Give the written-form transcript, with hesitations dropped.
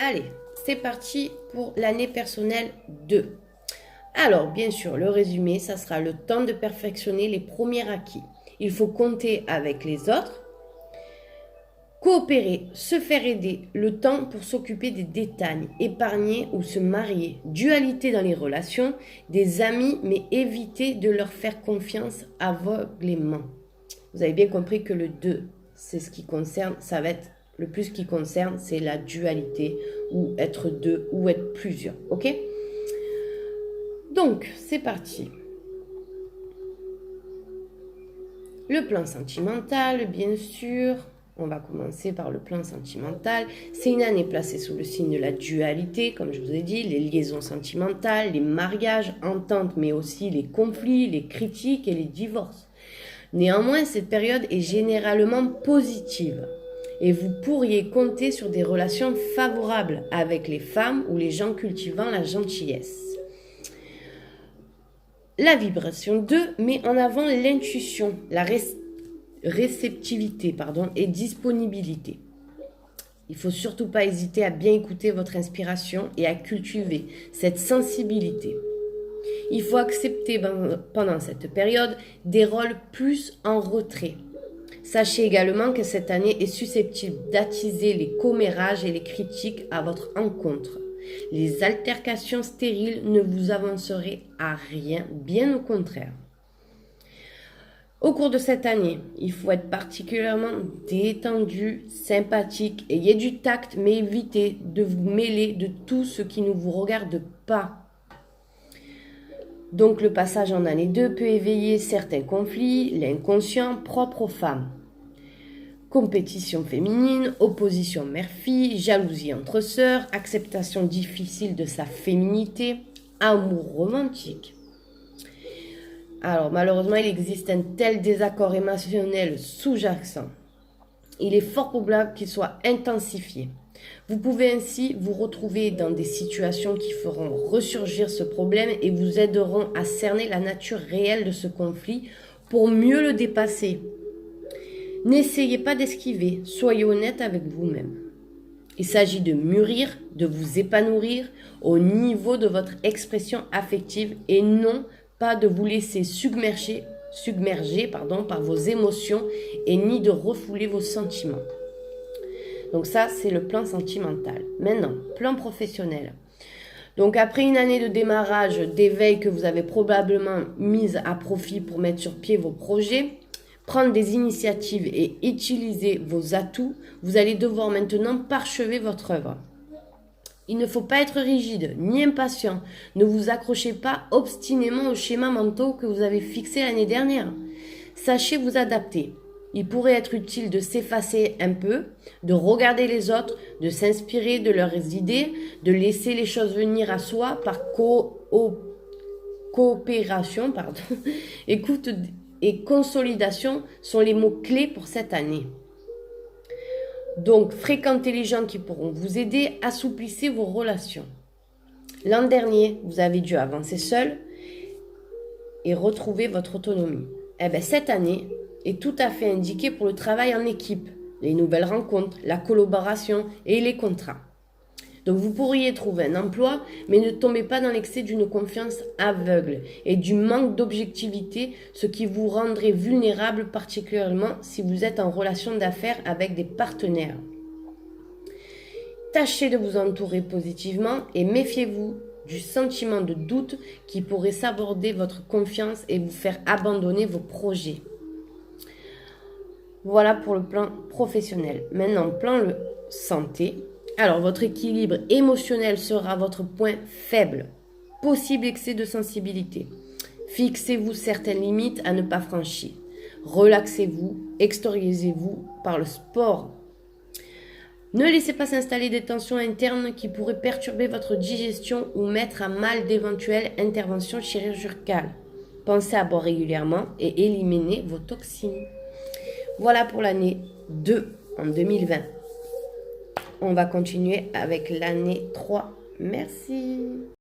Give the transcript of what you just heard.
Allez, c'est parti pour l'année personnelle 2. Alors, bien sûr, le résumé, ça sera le temps de perfectionner les premiers acquis. Il faut compter avec les autres, coopérer, se faire aider, le temps pour s'occuper des détails, épargner ou se marier, dualité dans les relations, des amis, mais éviter de leur faire confiance aveuglément. Vous avez bien compris que le 2, c'est ce qui concerne, ça va être le plus qui concerne, c'est la dualité, ou être deux, ou être plusieurs, ok? Donc, c'est parti. Le plan sentimental, bien sûr. On va commencer par le plan sentimental. C'est une année placée sous le signe de la dualité, comme je vous ai dit, les liaisons sentimentales, les mariages, ententes, mais aussi les conflits, les critiques et les divorces. Néanmoins, cette période est généralement positive et vous pourriez compter sur des relations favorables avec les femmes ou les gens cultivant la gentillesse. La vibration 2 met en avant l'intuition, la réceptivité et disponibilité. Il ne faut surtout pas hésiter à bien écouter votre inspiration et à cultiver cette sensibilité. Il faut accepter pendant cette période des rôles plus en retrait. Sachez également que cette année est susceptible d'attiser les commérages et les critiques à votre encontre. Les altercations stériles ne vous avanceraient à rien, bien au contraire. Au cours de cette année, il faut être particulièrement détendu, sympathique, ayez du tact, mais évitez de vous mêler de tout ce qui ne vous regarde pas. Donc le passage en année 2 peut éveiller certains conflits, l'inconscient propre aux femmes. Compétition féminine, opposition mère-fille, jalousie entre sœurs, acceptation difficile de sa féminité, amour romantique. Alors malheureusement, il existe un tel désaccord émotionnel sous-jacent. Il est fort probable qu'il soit intensifié. Vous pouvez ainsi vous retrouver dans des situations qui feront ressurgir ce problème et vous aideront à cerner la nature réelle de ce conflit pour mieux le dépasser. N'essayez pas d'esquiver, soyez honnête avec vous-même. Il s'agit de mûrir, de vous épanouir au niveau de votre expression affective et non pas de vous laisser submerger par vos émotions et ni de refouler vos sentiments. Donc ça, c'est le plan sentimental. Maintenant, plan professionnel. Donc après une année de démarrage, d'éveil que vous avez probablement mise à profit pour mettre sur pied vos projets, prendre des initiatives et utiliser vos atouts, vous allez devoir maintenant parchever votre œuvre. Il ne faut pas être rigide ni impatient. Ne vous accrochez pas obstinément aux schémas mentaux que vous avez fixés l'année dernière. Sachez vous adapter. Il pourrait être utile de s'effacer un peu, de regarder les autres, de s'inspirer de leurs idées, de laisser les choses venir à soi par coopération. Écoute et consolidation sont les mots clés pour cette année. Donc, fréquentez les gens qui pourront vous aider, assouplissez vos relations. L'an dernier, vous avez dû avancer seul et retrouver votre autonomie. Cette année est tout à fait indiquée pour le travail en équipe, les nouvelles rencontres, la collaboration et les contrats. Donc, vous pourriez trouver un emploi, mais ne tombez pas dans l'excès d'une confiance aveugle et du manque d'objectivité, ce qui vous rendrait vulnérable particulièrement si vous êtes en relation d'affaires avec des partenaires. Tâchez de vous entourer positivement et méfiez-vous du sentiment de doute qui pourrait saborder votre confiance et vous faire abandonner vos projets. Voilà pour le plan professionnel. Maintenant, plan santé. Alors, votre équilibre émotionnel sera votre point faible. Possible excès de sensibilité. Fixez-vous certaines limites à ne pas franchir. Relaxez-vous, extériorisez-vous par le sport. Ne laissez pas s'installer des tensions internes qui pourraient perturber votre digestion ou mettre à mal d'éventuelles interventions chirurgicales. Pensez à boire régulièrement et éliminer vos toxines. Voilà pour l'année 2 en 2020. On va continuer avec l'année 3. Merci.